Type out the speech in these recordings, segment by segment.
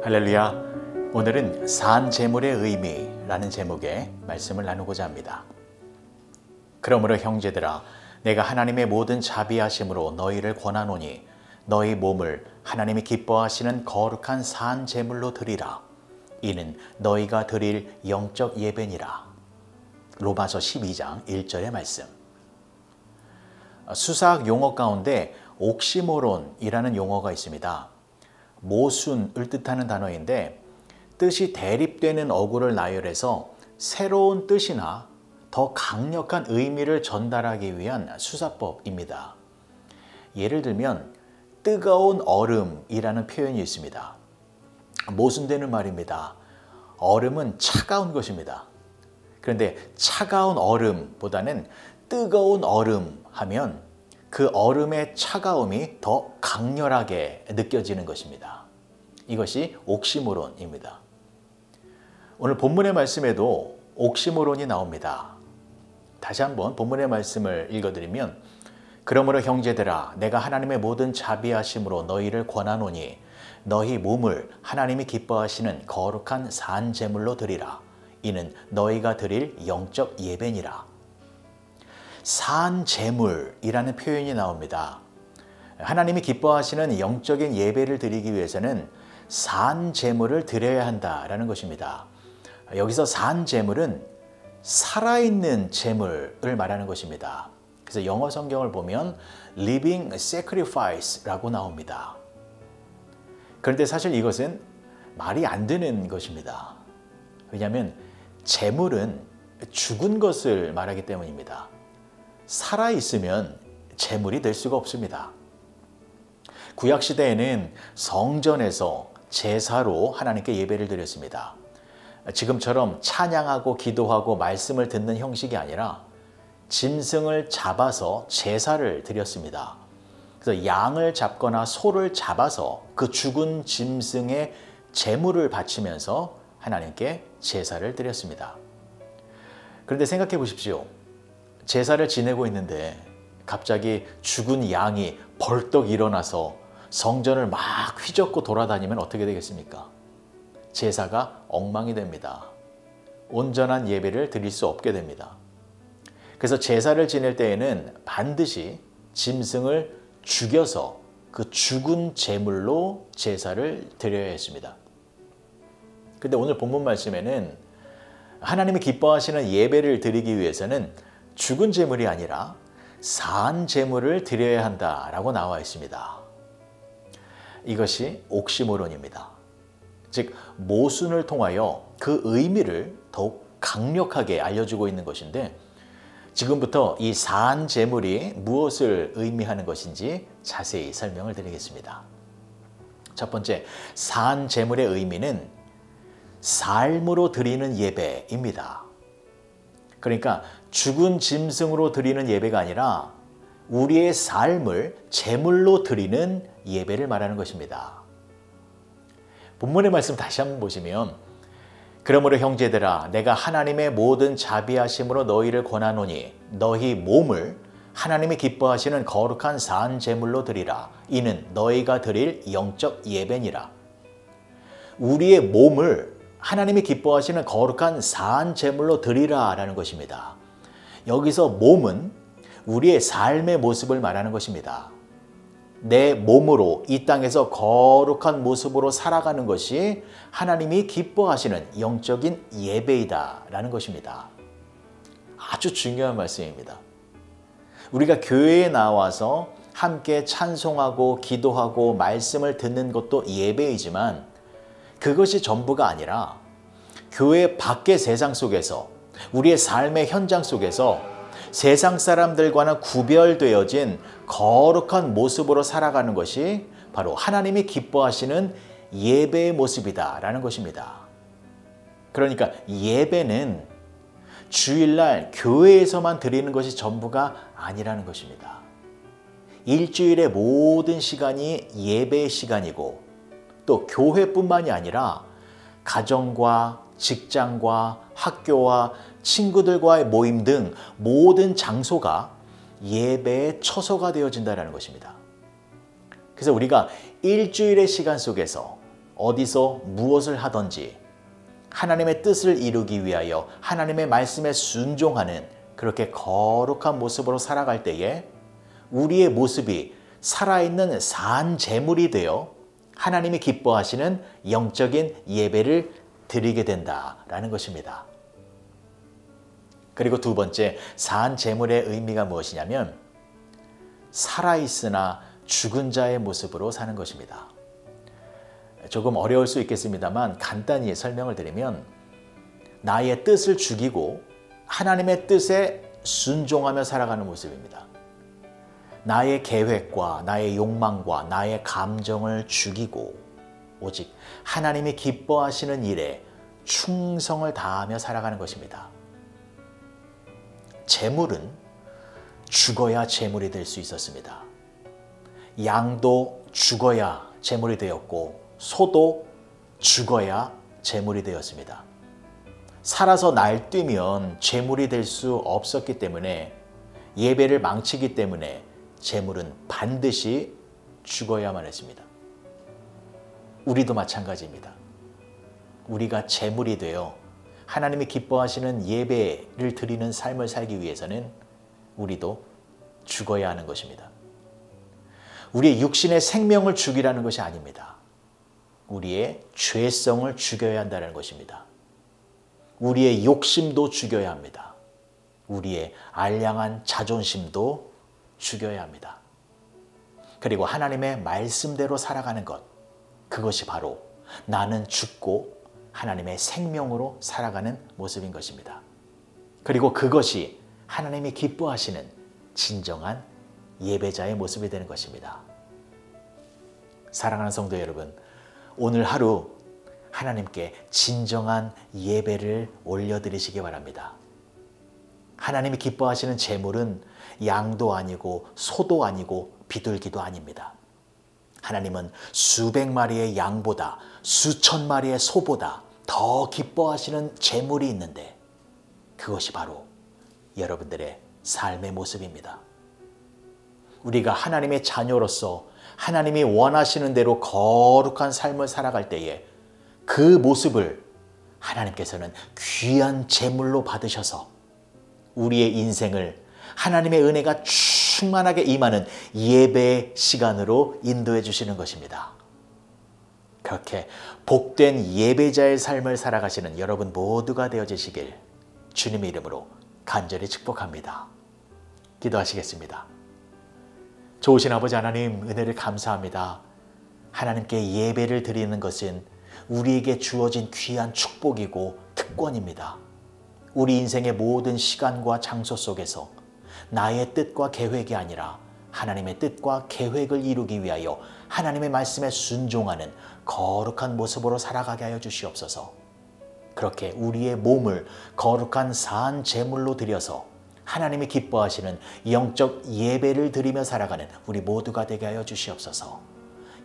할렐루야. 오늘은 산 제물의 의미라는 제목의 말씀을 나누고자 합니다. 그러므로 형제들아, 내가 하나님의 모든 자비하심으로 너희를 권하노니 너희 몸을 하나님이 기뻐하시는 거룩한 산 제물로 드리라. 이는 너희가 드릴 영적 예배니라. 로마서 12장 1절의 말씀. 수사학 용어 가운데 옥시모론이라는 용어가 있습니다. 모순을 뜻하는 단어인데 뜻이 대립되는 어구를 나열해서 새로운 뜻이나 더 강력한 의미를 전달하기 위한 수사법입니다. 예를 들면 뜨거운 얼음이라는 표현이 있습니다. 모순되는 말입니다. 얼음은 차가운 것입니다. 그런데 차가운 얼음보다는 뜨거운 얼음 하면 그 얼음의 차가움이 더 강렬하게 느껴지는 것입니다. 이것이 옥시모론입니다. 오늘 본문의 말씀에도 옥시모론이 나옵니다. 다시 한번 본문의 말씀을 읽어드리면, 그러므로 형제들아, 내가 하나님의 모든 자비하심으로 너희를 권하노니 너희 몸을 하나님이 기뻐하시는 거룩한 산 제물로 드리라. 이는 너희가 드릴 영적 예배니라. 산 제물이라는 표현이 나옵니다. 하나님이 기뻐하시는 영적인 예배를 드리기 위해서는 산 제물을 드려야 한다라는 것입니다. 여기서 산 제물은 살아있는 제물을 말하는 것입니다. 그래서 영어 성경을 보면 living sacrifice라고 나옵니다. 그런데 사실 이것은 말이 안 되는 것입니다. 왜냐하면 제물은 죽은 것을 말하기 때문입니다. 살아있으면 제물이 될 수가 없습니다. 구약시대에는 성전에서 제사로 하나님께 예배를 드렸습니다. 지금처럼 찬양하고 기도하고 말씀을 듣는 형식이 아니라 짐승을 잡아서 제사를 드렸습니다. 그래서 양을 잡거나 소를 잡아서 그 죽은 짐승의 제물을 바치면서 하나님께 제사를 드렸습니다. 그런데 생각해 보십시오. 제사를 지내고 있는데 갑자기 죽은 양이 벌떡 일어나서 성전을 막 휘젓고 돌아다니면 어떻게 되겠습니까? 제사가 엉망이 됩니다. 온전한 예배를 드릴 수 없게 됩니다. 그래서 제사를 지낼 때에는 반드시 짐승을 죽여서 그 죽은 제물로 제사를 드려야 했습니다. 그런데 오늘 본문 말씀에는 하나님이 기뻐하시는 예배를 드리기 위해서는 죽은 제물이 아니라 산 제물을 드려야 한다라고 나와 있습니다. 이것이 옥시모론입니다. 즉 모순을 통하여 그 의미를 더욱 강력하게 알려주고 있는 것인데, 지금부터 이 산 제물이 무엇을 의미하는 것인지 자세히 설명을 드리겠습니다. 첫 번째, 산 제물의 의미는 삶으로 드리는 예배입니다. 그러니까 죽은 짐승으로 드리는 예배가 아니라 우리의 삶을 제물로 드리는 예배를 말하는 것입니다. 본문의 말씀 다시 한번 보시면, 그러므로 형제들아, 내가 하나님의 모든 자비하심으로 너희를 권하노니 너희 몸을 하나님이 기뻐하시는 거룩한 산 제물로 드리라. 이는 너희가 드릴 영적 예배니라. 우리의 몸을 하나님이 기뻐하시는 거룩한 산 제물로 드리라 라는 것입니다. 여기서 몸은 우리의 삶의 모습을 말하는 것입니다. 내 몸으로 이 땅에서 거룩한 모습으로 살아가는 것이 하나님이 기뻐하시는 영적인 예배이다 라는 것입니다. 아주 중요한 말씀입니다. 우리가 교회에 나와서 함께 찬송하고 기도하고 말씀을 듣는 것도 예배이지만 그것이 전부가 아니라 교회 밖의 세상 속에서, 우리의 삶의 현장 속에서 세상 사람들과는 구별되어진 거룩한 모습으로 살아가는 것이 바로 하나님이 기뻐하시는 예배의 모습이다라는 것입니다. 그러니까 예배는 주일날 교회에서만 드리는 것이 전부가 아니라는 것입니다. 일주일의 모든 시간이 예배의 시간이고, 또 교회뿐만이 아니라 가정과 직장과 학교와 친구들과의 모임 등 모든 장소가 예배의 처소가 되어진다는 것입니다. 그래서 우리가 일주일의 시간 속에서 어디서 무엇을 하든지 하나님의 뜻을 이루기 위하여 하나님의 말씀에 순종하는 그렇게 거룩한 모습으로 살아갈 때에 우리의 모습이 살아있는 산 제물이 되어 하나님이 기뻐하시는 영적인 예배를 드리게 된다라는 것입니다. 그리고 두 번째, 산 제물의 의미가 무엇이냐면 살아있으나 죽은 자의 모습으로 사는 것입니다. 조금 어려울 수 있겠습니다만 간단히 설명을 드리면 나의 뜻을 죽이고 하나님의 뜻에 순종하며 살아가는 모습입니다. 나의 계획과 나의 욕망과 나의 감정을 죽이고 오직 하나님이 기뻐하시는 일에 충성을 다하며 살아가는 것입니다. 제물은 죽어야 제물이 될 수 있었습니다. 양도 죽어야 제물이 되었고 소도 죽어야 제물이 되었습니다. 살아서 날뛰면 제물이 될 수 없었기 때문에 예배를 망치기 때문에 제물은 반드시 죽어야만 했습니다. 우리도 마찬가지입니다. 우리가 제물이 되어 하나님이 기뻐하시는 예배를 드리는 삶을 살기 위해서는 우리도 죽어야 하는 것입니다. 우리의 육신의 생명을 죽이라는 것이 아닙니다. 우리의 죄성을 죽여야 한다는 것입니다. 우리의 욕심도 죽여야 합니다. 우리의 알량한 자존심도 죽여야 합니다. 그리고 하나님의 말씀대로 살아가는 것, 그것이 바로 나는 죽고 하나님의 생명으로 살아가는 모습인 것입니다. 그리고 그것이 하나님이 기뻐하시는 진정한 예배자의 모습이 되는 것입니다. 사랑하는 성도 여러분, 오늘 하루 하나님께 진정한 예배를 올려드리시기 바랍니다. 하나님이 기뻐하시는 제물은 양도 아니고 소도 아니고 비둘기도 아닙니다. 하나님은 수백 마리의 양보다 수천 마리의 소보다 더 기뻐하시는 제물이 있는데 그것이 바로 여러분들의 삶의 모습입니다. 우리가 하나님의 자녀로서 하나님이 원하시는 대로 거룩한 삶을 살아갈 때에 그 모습을 하나님께서는 귀한 제물로 받으셔서 우리의 인생을 하나님의 은혜가 충만하게 임하는 예배의 시간으로 인도해 주시는 것입니다. 그렇게 복된 예배자의 삶을 살아가시는 여러분 모두가 되어지시길 주님의 이름으로 간절히 축복합니다. 기도하시겠습니다. 좋으신 아버지 하나님, 은혜를 감사합니다. 하나님께 예배를 드리는 것은 우리에게 주어진 귀한 축복이고 특권입니다. 우리 인생의 모든 시간과 장소 속에서 나의 뜻과 계획이 아니라 하나님의 뜻과 계획을 이루기 위하여 하나님의 말씀에 순종하는 거룩한 모습으로 살아가게 하여 주시옵소서. 그렇게 우리의 몸을 거룩한 산 제물로 드려서 하나님이 기뻐하시는 영적 예배를 드리며 살아가는 우리 모두가 되게 하여 주시옵소서.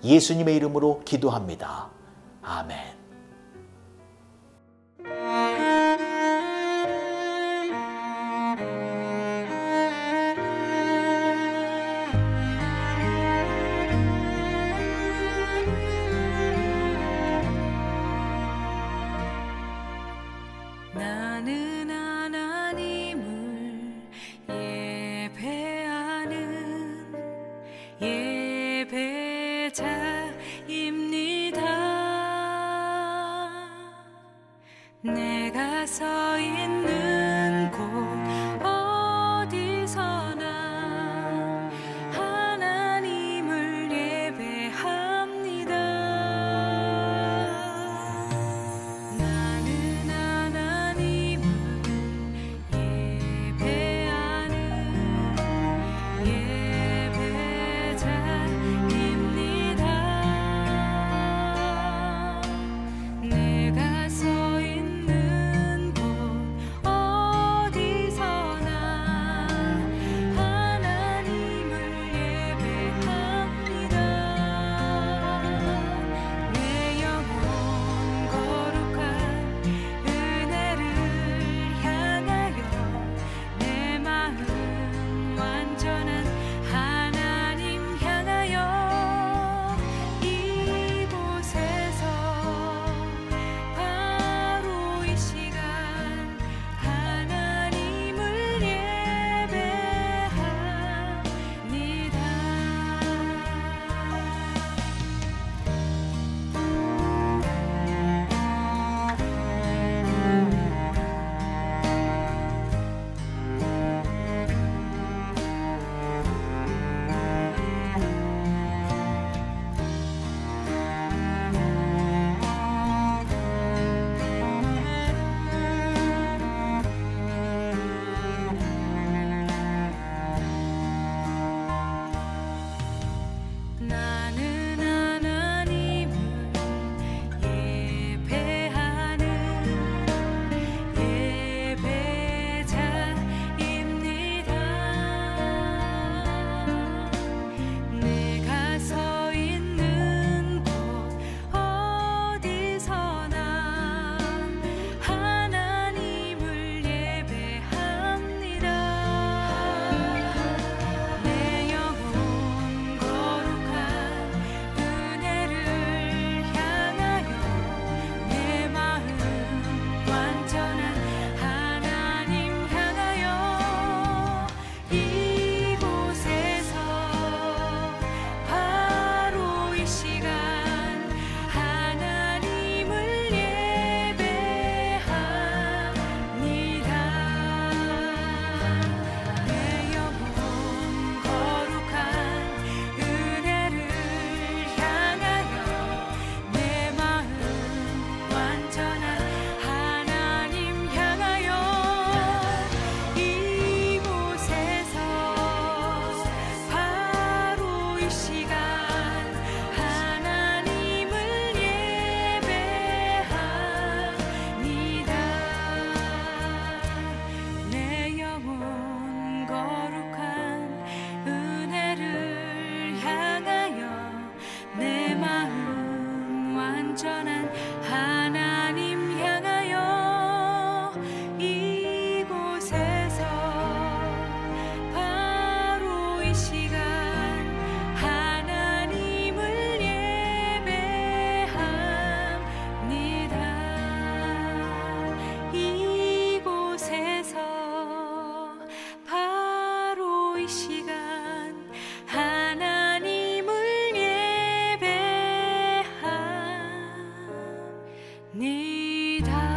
예수님의 이름으로 기도합니다. 아멘. 나는 하나님을 예배하는 예배자입니다. 내가 서 있는 곳 어디서나 하나님을 예배합니다. 나는 하나님을 예배하는 예배자입니다. 내가 서 있는 곳 예배합니다